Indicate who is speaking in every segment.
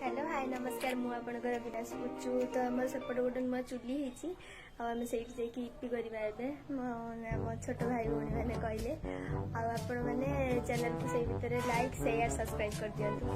Speaker 1: Hello hi नमस्कार मु आपनकर विनाश पुचु तो आम सेपटे गोटे नुआ चुली होती आम से इपी करवा मो छोट भाई भौणी मैंने कहले आपण मैंने चैनल को से भितर लाइक शेयर सब्सक्राइब कर दियंतु।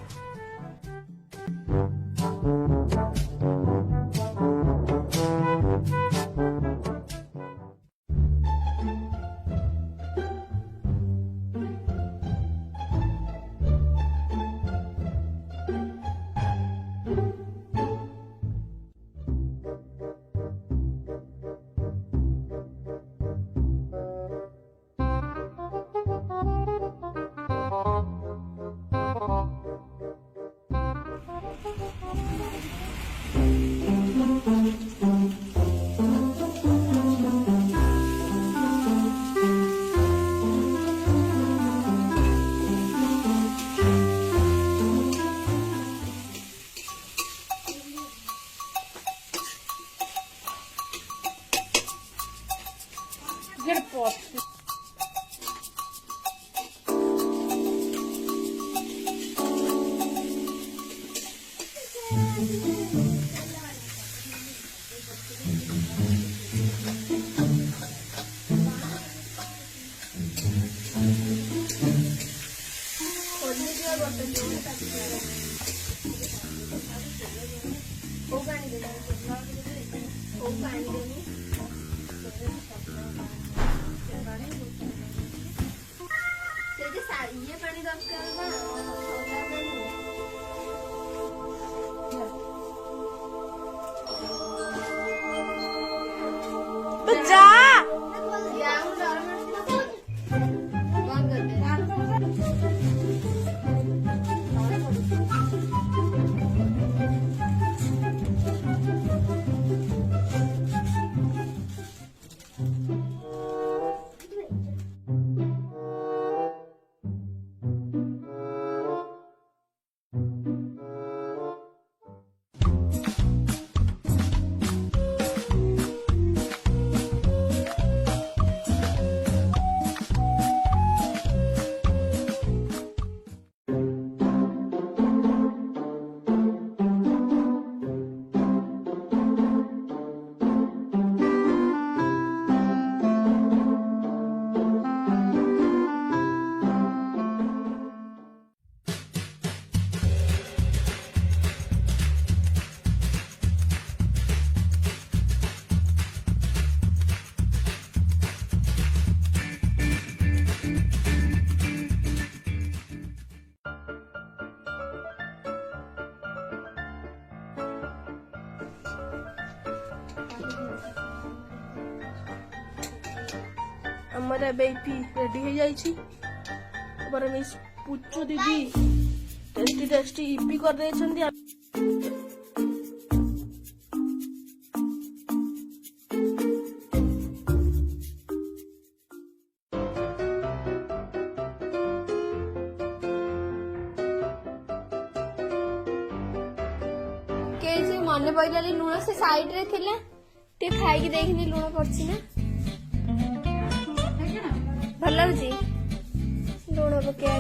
Speaker 2: Get a pot.
Speaker 1: ये पानी दरकार बा
Speaker 2: तो जा हमारा बेपी रेडी हो जाइए। हमारा मिस पुचु दीदी टेस्टी टेस्टी इपी कर रहे हैं।
Speaker 1: मन पड़ा लुण से साइड रे थिले टे खाई देखनी लुण पड़छि ना भल लुण पकड़